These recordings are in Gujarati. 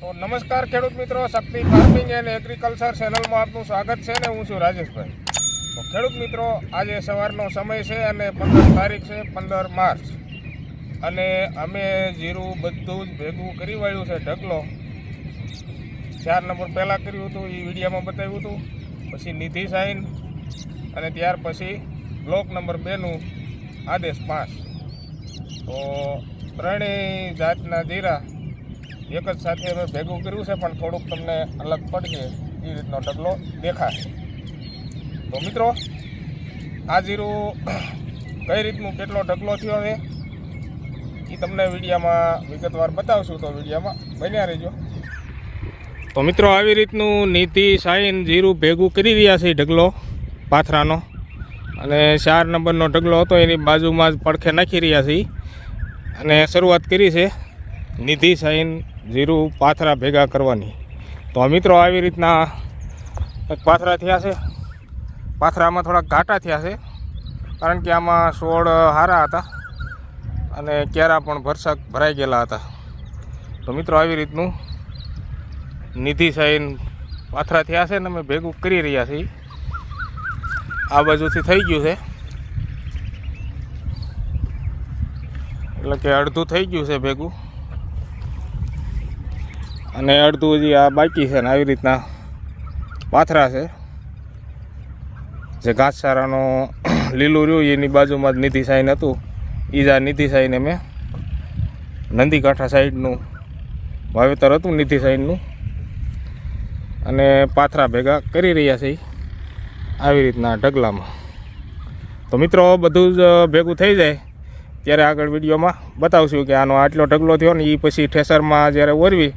તો નમસ્કાર ખેડૂત મિત્રો, શક્તિ ફાર્મિંગ એન્ડ એગ્રીકલ્ચર ચેનલમાં આપનું સ્વાગત છે ને હું છું રાજેશભાઈ. તો ખેડૂત મિત્રો, આજે સવારનો સમય છે અને 15 તારીખ છે, 15 માર્ચ, અને અમે જીરું બધું જ ભેગું કરી વાળ્યું છે. ઢગલો 4 નંબર પહેલાં કર્યું હતું, એ વિડીયોમાં બતાવ્યું હતું. પછી નિધિ સાઇન અને ત્યાર પછી બ્લોક નંબર 2નું આદેશ 5. તો ત્રણેય જાતના જીરા એક જ સાથે અમે ભેગું કર્યું છે, પણ થોડુંક તમને અલગ પડશે એ રીતનો ઢગલો દેખાશે. તો મિત્રો, આ જીરું કઈ રીતનું કેટલો ઢગલો થયો છે એ તમને વિડીયોમાં વિગતવાર બતાવશું, તો વિડીયોમાં બન્યા રહેજો. તો મિત્રો, આવી રીતનું નીતિ સાઈન જીરું ભેગું કરી રહ્યા છે ઢગલો પાથરાનો, અને 4 નંબરનો ઢગલો હતો એની બાજુમાં જ પડખે નાખી રહ્યા છે. અને શરૂઆત કરી છે નિધિ સાઈન જીરું પાથરા ભેગા કરવાની. તો મિત્રો, આવી રીતના પાથરા થયા છે. પાથરામાં થોડાક ઘાટા થયા છે, કારણ કે આમાં છોડ સારા હતા અને ક્યારા પણ ભરસક ભરાઈ ગયેલા હતા. તો મિત્રો, આવી રીતનું નિધિ સાઈન પાથરા થયા છે ને અમે ભેગું કરી રહ્યા છીએ. આ બાજુથી થઈ ગયું છે, એટલે કે અડધું થઈ ગયું છે ભેગું, અને અડધું હજી આ બાકી છે. ને આવી રીતના પાથરા છે. જે ઘાસચારાનો લીલું રહ્યું એની બાજુમાં જ નિધિ સાઈન હતું. એ જ આ નિધિ સાઈન મેં નંદીકાંઠા સાઈડનું વાવેતર હતું નિધિ સાઈનનું, અને પાથરા ભેગા કરી રહ્યા છે આવી રીતના ઢગલામાં. તો મિત્રો, બધું જ ભેગું થઈ જાય ત્યારે આગળ વિડીયોમાં બતાવશું કે આનો આટલો ઢગલો થયો ને એ પછી ઠેસરમાં જ્યારે ઓરવી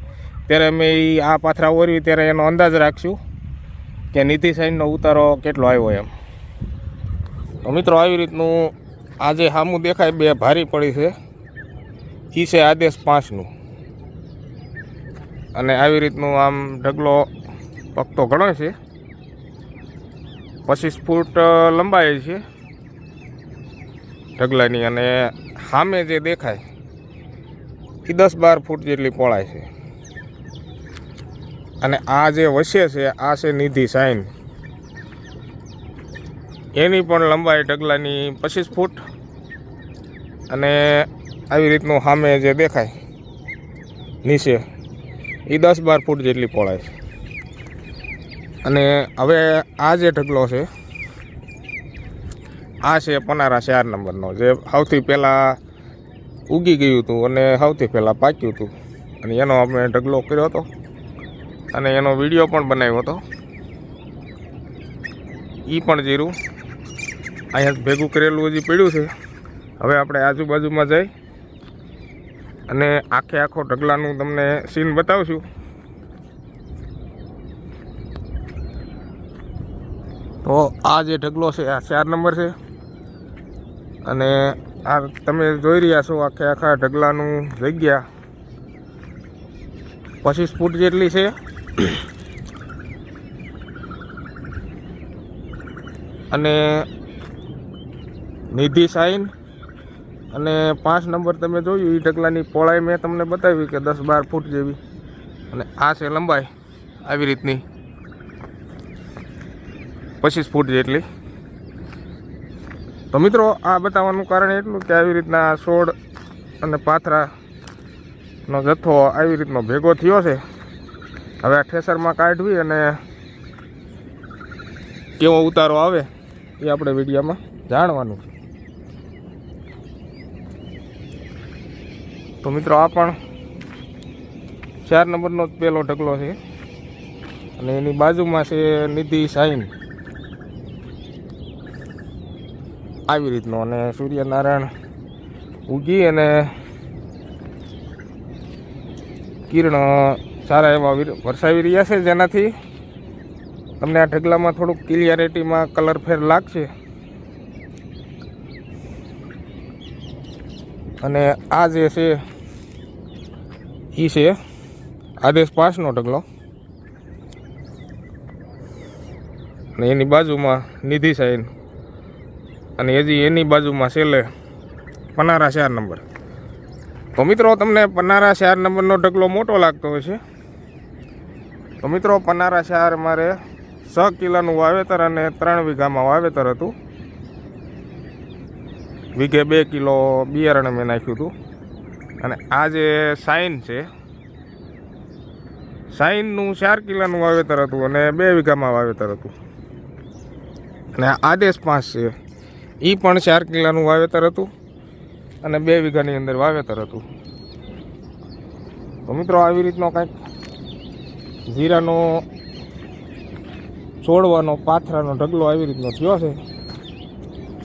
ત્યારે અમે આ પાથરા ઓરવી ત્યારે એનો અંદાજ રાખશું કે નિધિ સાઈનનો ઉતારો કેટલો આવ્યો એમ. તો મિત્રો, આવી રીતનું આજે સામું દેખાય બે ભારી પડી છે, એ છે આદેશ 5નું. અને આવી રીતનું આમ ઢગલો પકતો ઘણો છે, 25 ફૂટ લંબાઈ છે ઢગલાની, અને સામે જે દેખાય એ 10-12 ફૂટ જેટલી પહોળાઈ છે. અને આ જે વસે છે આ છે નિધિ સાઈન, એની પણ લંબાઈ ઢગલાની 25 ફૂટ, અને આવી રીતનું સામે જે દેખાય નીચે એ 10-12 ફૂટ જેટલી પહોળાઈ છે. અને હવે આ જે ઢગલો છે આ છે પનારા 4 નંબરનો, જે સૌથી પહેલાં ઉગી ગયું હતું અને સૌથી પહેલાં પાક્યું હતું. અને એનો આપણે ઢગલો કર્યો હતો અને એનો વિડીયો પણ બનાવ્યો હતો. એ પણ જીરું અહીંયા ભેગું કરેલું હજી પડ્યું છે. હવે આપણે આજુબાજુમાં જઈ અને આખો ઢગલાનું તમને સીન બતાવશું. તો આ જે ઢગલો છે આ 4 નંબર છે, અને આ તમે જોઈ રહ્યા છો આખા ઢગલાનું જગ્યા 25 ફૂટ જેટલી છે. અને નિધિ સાઈન અને 5 નંબર તમે જોયું એ ઢગલાની પહોળાઈ મેં તમને બતાવી કે 10-12 ફૂટ જેવી, અને આ છે લંબાઈ આવી રીતની 25 ફૂટ જેટલી. તો મિત્રો, આ બતાવવાનું કારણ એટલું કે આવી રીતના છોડ અને પાથરાનો જથ્થો આવી રીતનો ભેગો થયો છે. હવે આ ઠેસરમાં કાઢવી અને કેવો ઉતારો આવે એ આપણે વિડીયોમાં જાણવાનું છે. તો મિત્રો, આ પણ 4 નંબરનો જ પહેલો ઢગલો છે, અને એની બાજુમાં છે નિધિ સાઈન આવી રીતનો. અને સૂર્યનારાયણ ઉગી અને કિરણ સારા એવા વરસાવી રહ્યા છે, જેનાથી તમને આ ઢગલામાં થોડુંક ક્લિયરિટીમાં કલર ફેર લાગશે. અને આ જે છે એ છે આદેશ 5નો ઢગલો, અને એની બાજુમાં નિધિ સાઈન, અને હજી એની બાજુમાં છેલ્લે પનારા 4 નંબર. તો મિત્રો, તમને પનારા 4 નંબરનો ઢગલો મોટો લાગતો હોય છે, તો મિત્રો પનારા શહેર મારે 6 કિલોનું વાવેતર અને 3 વીઘામાં વાવેતર હતું. વીઘે 2 કિલો બિયારણ મેં નાખ્યું હતું. અને આ જે સાઈન છે, સાઈનનું 4 કિલોનું વાવેતર હતું અને 2 વીઘામાં વાવેતર હતું. અને આદેશ 5 છે, એ પણ 4 કિલોનું વાવેતર હતું અને 2 વીઘાની અંદર વાવેતર હતું. તો મિત્રો આવી રીતનો કંઈક જીરાનો છોડવાનો પાથરાનો ઢગલો આવી રીતનો થયો છે.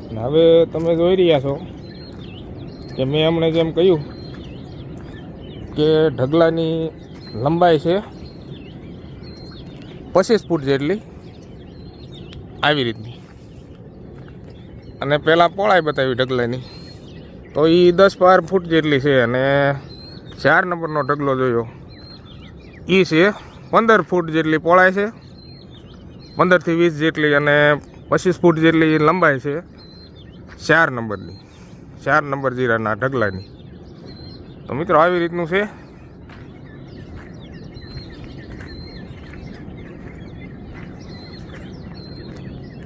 અને હવે તમે જોઈ રહ્યા છો કે મેં હમણાં જેમ કહ્યું કે ઢગલાની લંબાઈ છે 25 ફૂટ જેટલી, આવી રીતની. અને પહેલાં પહોળાઈ બતાવી ઢગલાની, તો એ 10-12 ફૂટ જેટલી છે. અને 4 નંબરનો ઢગલો જોયો, એ છે 15 ફૂટ જેટલી પહોળાઈ છે, 15 થી 20 જેટલી, અને 25 ફૂટ જેટલી લંબાઈ છે 4 નંબરની, 4 નંબર જીરાના ઢગલાની. તો મિત્રો આવી રીતનું છે.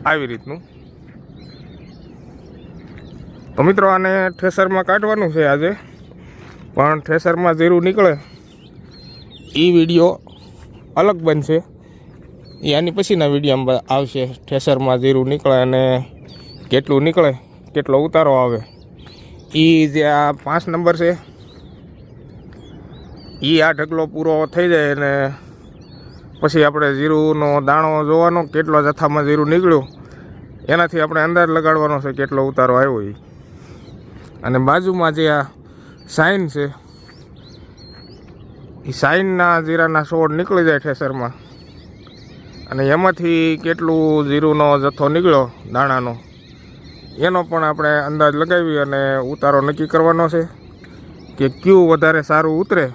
આવી રીતનું. તો મિત્રો આને થ્રેસરમાં કાઢવાનું છે આજે, પણ થ્રેસરમાં જીરું નીકળે એ વિડીયો અલગ બનશે. એ આની પછીના વિડીયોમાં આવશે. થ્રેસરમાં જીરું નીકળે અને કેટલું નીકળે, કેટલો ઉતારો આવે. એ જે આ 5 નંબર છે, એ આ ઢગલો પૂરો થઈ જાય અને પછી આપણે જીરુંનો દાણો જોવાનો, કેટલો જથ્થામાં જીરું નીકળ્યું, એનાથી આપણે અંદાજ લગાડવાનો છે કેટલો ઉતારો આવ્યો એ. અને બાજુમાં જે આ સાઈન છે, એ સાઈનના જીરાના છોડ નીકળી જાય થ્રેસરમાં, અને એમાંથી કેટલું જીરુંનો જથ્થો નીકળ્યો દાણાનો, એનો પણ આપણે અંદાજ લગાવી અને ઉતારો નક્કી કરવાનો છે કે કયું વધારે સારું ઉતરે,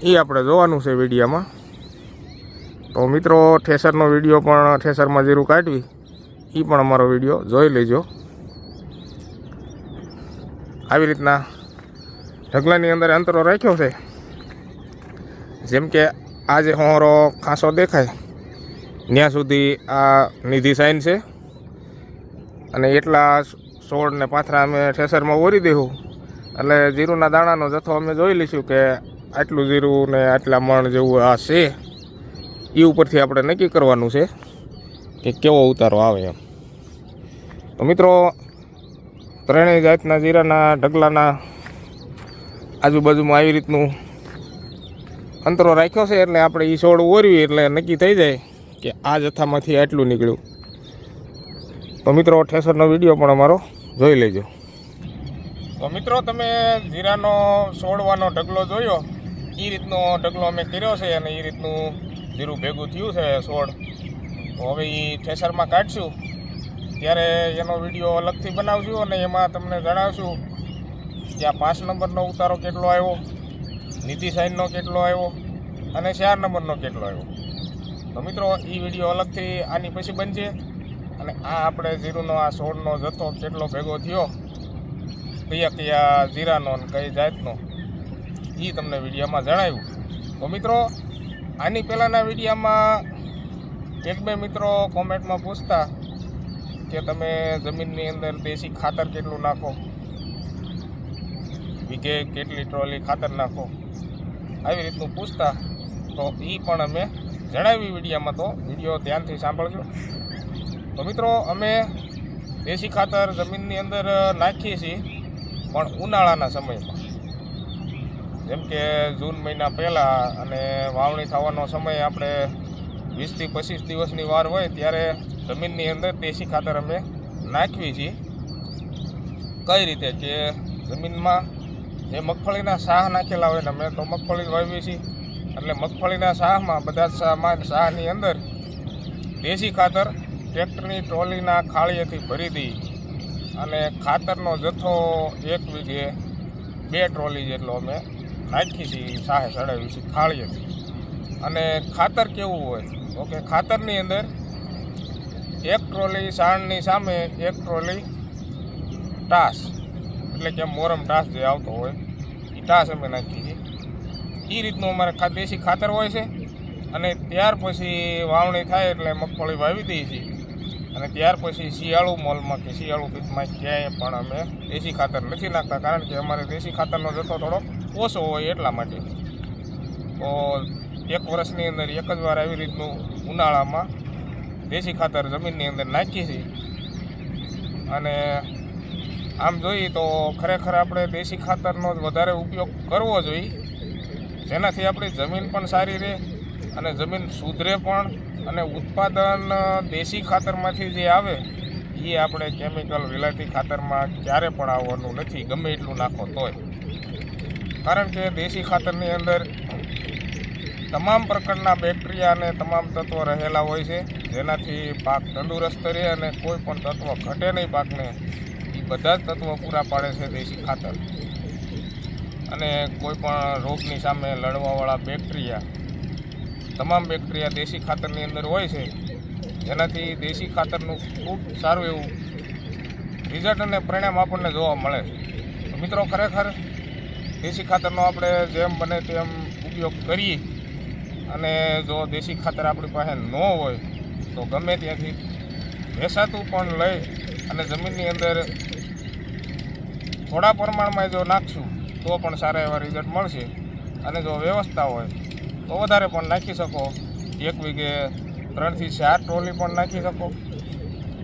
એ આપણે જોવાનું છે વિડીયામાં. તો મિત્રો થ્રેસરનો વિડીયો પણ, થ્રેસરમાં જીરું કાઢવી, એ પણ અમારો વિડીયો જોઈ લેજો. આવી રીતના ઢગલાની અંદર અંતરો રાખ્યો છે. જેમ કે આ જે હોરો ખાસો દેખાય ત્યાં સુધી આ નિધિ સાઈન છે, અને એટલા છોડ ને પાથરા અમે થ્રેસરમાં ઓરી દેવું, એટલે જીરુંના દાણાનો જથ્થો અમે જોઈ લઈશું કે આટલું જીરું ને આટલા મણ જેવું આ છે. એ ઉપરથી આપણે નક્કી કરવાનું છે કે કેવો ઉતારો આવે એમ. તો મિત્રો ત્રણેય જાતના જીરાના ઢગલાના આજુબાજુમાં આવી રીતનું અંતરો રાખ્યો છે, એટલે આપણે એ છોડ ઓરવી એટલે નક્કી થઈ જાય કે આ જથ્થામાંથી આટલું નીકળ્યું. તો મિત્રો થ્રેસરનો વિડીયો પણ અમારો જોઈ લેજો. તો મિત્રો તમે જીરાનો છોડવાનો ઢગલો જોયો, એ રીતનો ઢગલો અમે કર્યો છે અને એ રીતનું જીરું ભેગું થયું છે છોડ. તો હવે એ થ્રેસરમાં કાઢશું ત્યારે એનો વિડીયો અલગથી બનાવશું અને એમાં તમને જણાવશું કે આ 5 નંબરનો ઉતારો કેટલો આવ્યો, નિધિ સાઈનનો કેટલો આવ્યો અને 4 નંબરનો કેટલો આવ્યો. તો મિત્રો એ વિડીયો અલગથી આની પછી બનશે. અને આ આપણે જીરુંનો આ છોડનો જથ્થો કેટલો ભેગો થયો, કયા કયા જીરાનો અને કઈ જાતનો, એ તમને વિડીયોમાં જણાવ્યું. તો મિત્રો આની પહેલાંના વિડીયોમાં 1-2 મિત્રો કોમેન્ટમાં પૂછતા કે તમે જમીનની અંદર દેશી ખાતર કેટલું નાખો, વીઘે કેટલી ટ્રોલી ખાતર નાખો, આવી રીતનું પૂછતા. તો એ પણ અમે જણાવી વિડીયોમાં, તો વિડીયો ધ્યાનથી સાંભળજો. તો મિત્રો અમે દેશી ખાતર જમીનની અંદર નાખીએ છીએ, પણ ઉનાળાના સમયમાં, જેમ કે જૂન મહિના પહેલાં અને વાવણી થવાનો સમય આપણે 20 થી 25 દિવસની વાર હોય ત્યારે જમીનની અંદર દેશી ખાતર અમે નાખવી છીએ. કઈ રીતે કે જમીનમાં જે મગફળીના શાહ નાખેલા હોય ને, અમે તો મગફળી વાવીએ છીએ, એટલે મગફળીના શાહમાં બધા શાહની અંદર દેશી ખાતર ટ્રેક્ટરની ટ્રોલીના ખાળીએથી ભરી દઈ અને ખાતરનો જથ્થો 1 વીઘે 2 ટ્રોલી જેટલો અમે નાખી છીએ, શાહે ચડાવી છીએ ખાળીએથી. અને ખાતર કેવું હોય તો કે ખાતરની અંદર 1 ટ્રોલી સાણની સામે 1 ટ્રોલી ટાસ, એટલે કે મોરમ ટાસ જે આવતો હોય એ ટાસ અમે નાખીએ છીએ. એ રીતનું અમારે દેશી ખાતર હોય છે. અને ત્યાર પછી વાવણી થાય એટલે મગફળી વાવી દઈએ છીએ અને ત્યાર પછી શિયાળુ મોલમાં કે શિયાળુ પીકમાં ક્યાંય પણ અમે દેશી ખાતર નથી નાખતા, કારણ કે અમારે દેશી ખાતરનો જથ્થો થોડો ઓછો હોય એટલા માટે. તો એક વર્ષની અંદર એક જ વાર આવી રીતનું ઉનાળામાં દેશી ખાતર જમીનની અંદર નાખીએ છીએ. અને આમ જોઈએ તો ખરેખર આપણે દેશી ખાતરનો જ વધારે ઉપયોગ કરવો જોઈએ, જેનાથી આપણી જમીન પણ સારી રહે અને જમીન સુધરે પણ, અને ઉત્પાદન દેશી ખાતરમાંથી જે આવે એ આપણે કેમિકલ વિલાયતી ખાતરમાં ક્યારે પણ આવવાનું નથી, ગમે એટલું નાખો તોય. કારણ કે દેશી ખાતરની અંદર તમામ પ્રકારના બેક્ટેરિયા અને તમામ તત્વો રહેલા હોય છે, જેનાથી પાક તંદુરસ્ત રહે અને કોઈ પણ તત્વ ઘટે નહીં પાકને. એ બધા જ તત્વો પૂરા પાડે છે દેશી ખાતર. અને કોઈ પણ રોગની સામે લડવાવાળા બેક્ટેરિયા, તમામ બેક્ટેરિયા દેશી ખાતરની અંદર હોય છે, જેનાથી દેશી ખાતરનું ખૂબ સારું એવું રિઝલ્ટ અને પરિણામ આપણને જોવા મળે છે. તો મિત્રો, ખરેખર દેશી ખાતરનો આપણે જેમ બને તેમ ઉપયોગ કરીએ, અને જો દેશી ખાતર આપણી પાસે ન હોય તો ગમે ત્યાંથી વેચાતું પણ લઈ અને જમીનની અંદર થોડા પ્રમાણમાં જો નાખશું તો પણ સારા એવા રિઝલ્ટ મળશે. અને જો વ્યવસ્થા હોય તો વધારે પણ નાખી શકો, 1 વીઘે 3 થી 4 ટ્રોલી પણ નાખી શકો.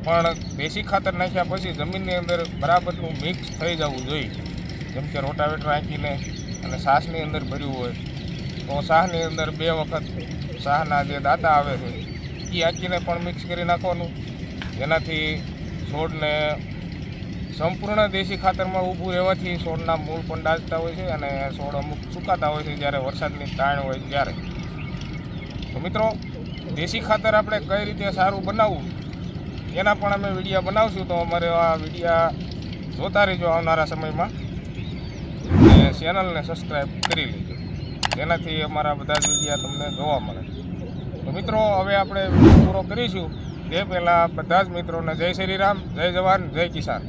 પણ દેશી ખાતર નાખ્યા પછી જમીનની અંદર બરાબરનું મિક્સ થઈ જવું જોઈએ. જેમ કે રોટાવેટર નાખીને અને છાશની અંદર ભર્યું હોય તો શાહની અંદર 2 વખત શાહના જે દાંતા આવે છે એ આંકીને પણ મિક્સ કરી નાખવાનું, જેનાથી છોડને સંપૂર્ણ દેશી ખાતરમાં ઊભું રહેવાથી છોડના મૂળ પણ દાઝતા હોય છે અને છોડ અમુક સુકાતા હોય છે જ્યારે વરસાદની તાણ હોય ત્યારે. તો મિત્રો, દેશી ખાતર આપણે કઈ રીતે સારું બનાવવું એના પણ અમે વિડીયા બનાવશું, તો અમારે આ વિડીયા જોતા રહેજો આવનારા સમયમાં. અને ચેનલને સબસ્ક્રાઈબ કરી લેજો, જેનાથી અમારા બધા જ વિડીયા તમને જોવા મળે. તો મિત્રો, હવે આપણે વિડીયો પૂરો કરીશું તે પહેલાં બધા જ મિત્રોને જય શ્રી રામ, જય જવાન, જય કિસાન.